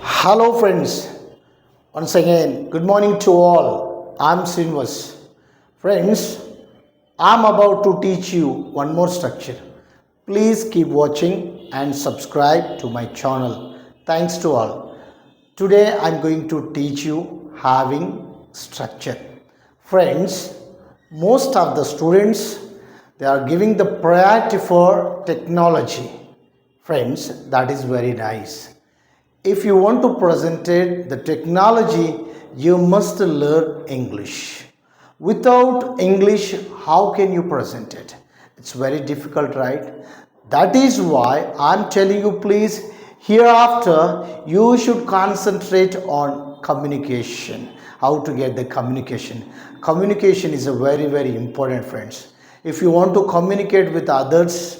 Hello, friends. Once again, good morning to all. I'm Srinivas. Friends, I'm about to teach you one more structure. Please keep watching and subscribe to my channel. Thanks to all. Today, I'm going to teach you having structure. Friends, most of the students they are giving the priority for technology. Friends, that is very nice. If you want to present it, the technology, you must learn English. Without English, how can you present it? It's very difficult, right? That is why I'm telling you, please, hereafter, you should concentrate on communication. How to get the communication. Communication is a very, very important, friends. If you want to communicate with others,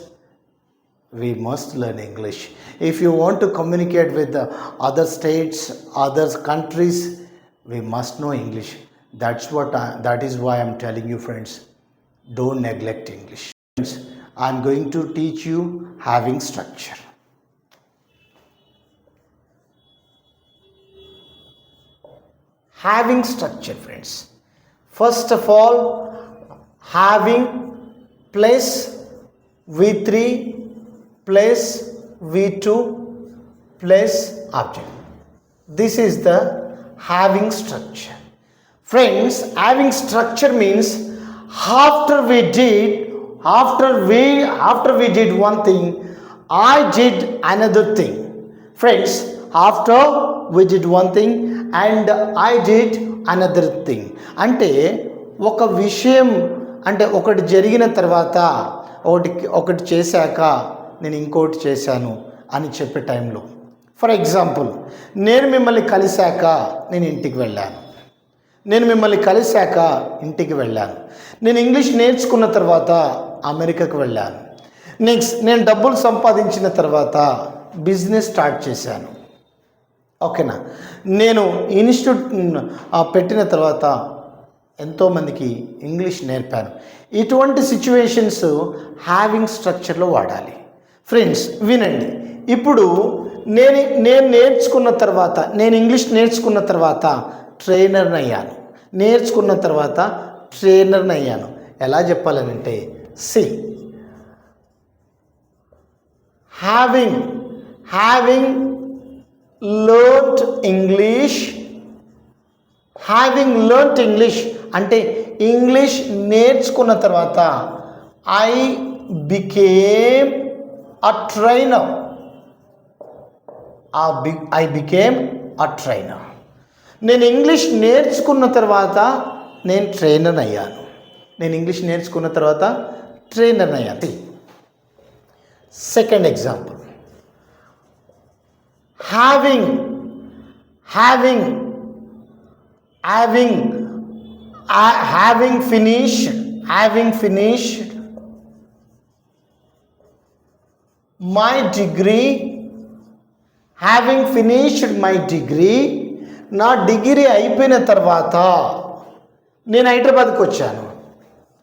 we must learn English. If you want to communicate with the other states, other countries, we must know English. That is why I'm telling you, friends, don't neglect English. Friends, I'm going to teach you having structure. Having structure, friends. First of all, having place V3 plus V2 plus object. This is the having structure. Friends, having structure means after we did one thing, I did another thing. Friends, after we did one thing and I did another thing. అంటే ఒక విషయం అంటే ఒకటి జరిగిన తర్వాత ఒకటి చేశాక నేను ఇంకోటి చేశాను అని చెప్పే టైంలో, ఫర్ ఎగ్జాంపుల్, నేను మిమ్మల్ని కలిశాక నేను ఇంటికి వెళ్ళాను. నేను ఇంగ్లీష్ నేర్చుకున్న తర్వాత అమెరికాకు వెళ్ళాను. నెక్స్ట్, నేను డబ్బులు సంపాదించిన తర్వాత బిజినెస్ స్టార్ట్ చేశాను. ఓకేనా? నేను ఇన్స్టిట్యూట్ పెట్టిన తర్వాత ఎంతోమందికి ఇంగ్లీష్ నేర్పాను. ఇటువంటి సిచ్యువేషన్స్ హ్యావింగ్ స్ట్రక్చర్లో వాడాలి. ఫ్రెండ్స్, వినండి. ఇప్పుడు నేను నేర్చుకున్న తర్వాత, నేను ఇంగ్లీష్ నేర్చుకున్న తర్వాత ట్రైనర్ని అయ్యాను. ఎలా చెప్పాలనంటే, సి హ్యావింగ్ లెర్న్డ్ ఇంగ్లీష్ అంటే ఇంగ్లీష్ నేర్చుకున్న తర్వాత I became a trainer. I became a trainer. నేను ఇంగ్లీష్ నేర్చుకున్న తర్వాత నేను ట్రైనర్ అయ్యాను. Second example, having finished my degree, నా డిగ్రీ అయిపోయిన తర్వాత నేను హైదరాబాద్కి వచ్చాను.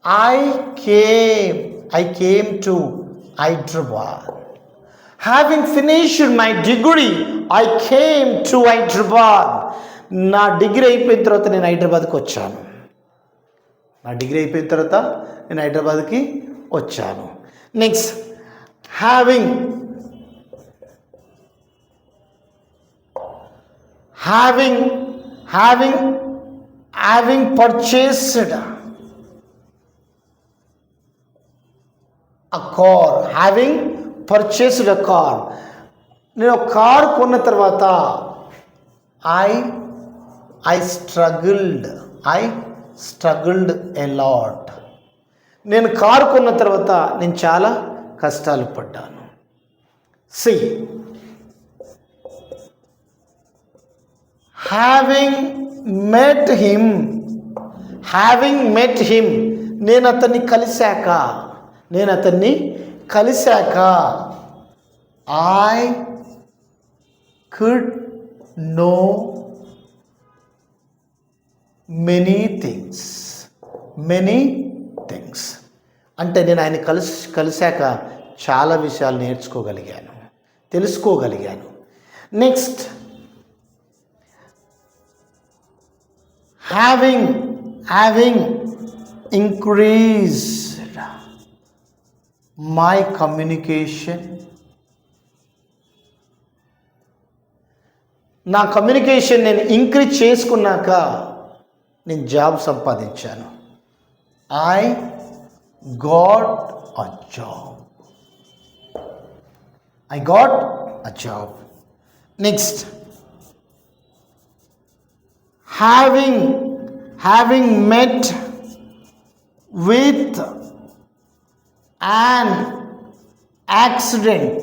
I came to Hyderabad. Having finished my degree, I came to Hyderabad. నా డిగ్రీ అయిపోయిన తర్వాత నేను హైదరాబాద్కి వచ్చాను. Next, having purchased a car. నేను కార్ కొన్న తర్వాత I struggled a lot. నేను కారు కొన్న తర్వాత నేను చాలా కష్టాలు పడ్డాను. సి having met him, నేను అతన్ని కలిశాక I could know many things. అంటే నేను ఆయన కలిశాక చాలా విషయాలు తెలుసుకోగలిగాను. Next, having increased my communication. నా కమ్యూనికేషన్ నేను ఇంక్రీజ్ చేసుకున్నాక నేను జాబ్ సంపాదించాను. I got a job. I got a job. Next, having met with an accident.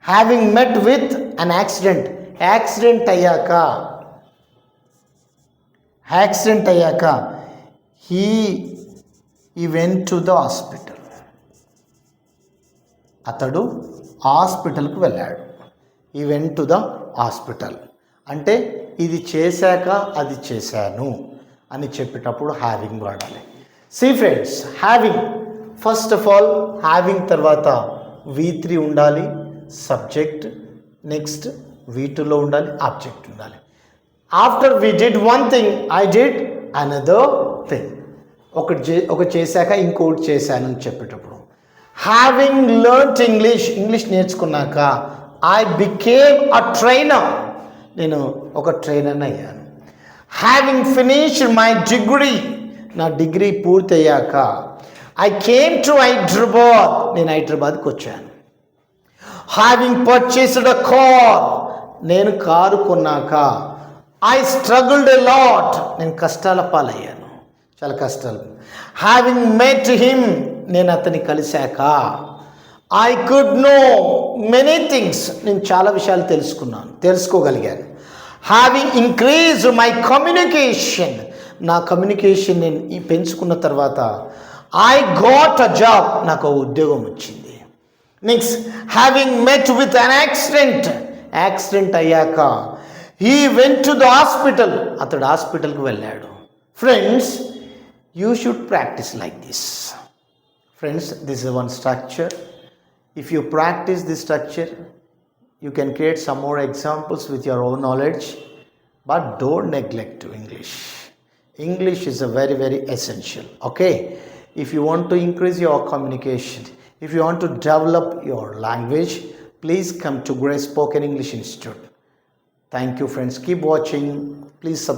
Having met with an accident. Accident అయ్యాక he went to the hospital. అతడు హాస్పిటల్కి వెళ్ళాడు. ఈ వెంట్ టు ద హాస్పిటల్ అంటే ఇది చేశాక అది చేశాను అని చెప్పేటప్పుడు హ్యావింగ్ వాడాలి. See friends, having first of all having తర్వాత V3 ఉండాలి, సబ్జెక్ట్. నెక్స్ట్ V2లో ఉండాలి, ఆబ్జెక్ట్ ఉండాలి. After we did one thing, I did another thing. ఒకటి చేశాక ఇంకోటి చేశానని చెప్పేటప్పుడు హ్యావింగ్ లెర్న్డ్ ఇంగ్లీష్ నేర్చుకున్నాక ఐ బికేమ్ అ ట్రైనర్, నేను ఒక ట్రైనర్ అయ్యాను. హ్యావింగ్ ఫినిష్డ్ మై డిగ్రీ, నా డిగ్రీ పూర్తయ్యాక ఐ కేమ్ టు హైదరాబాద్, నేను హైదరాబాద్కి వచ్చాను. హ్యావింగ్ పర్చేస్డ్ అ కార్, నేను కారు కొన్నాక ఐ స్ట్రగుల్డ్ ఎ లాట్, నేను కష్టాల పాలయ్యాను, చాలా కష్టాలు. హ్యావింగ్ మెట్ హిమ్, నేను అతన్ని కలిశాక I could know many things, నేను చాలా విషయాలు తెలుసుకోగలిగాను. హ్యావింగ్ ఇంక్రీజ్ మై కమ్యూనికేషన్, నా కమ్యూనికేషన్ నేను పెంచుకున్న తర్వాత ఐ గాట్ అ జాబ్, నాకు ఉద్యోగం వచ్చింది. Next, having met with an accident అయ్యాక he went to the hospital, అతడు హాస్పిటల్కి వెళ్ళాడు. Friends, you should practice like this. Friends, this is one structure. If you practice this structure, you can create some more examples with your own knowledge, but don't neglect English. English is a very, very essential. Okay? If you want to increase your communication, if you want to develop your language, please come to Grace Spoken English Institute. Thank you, friends. Keep watching. Please subscribe.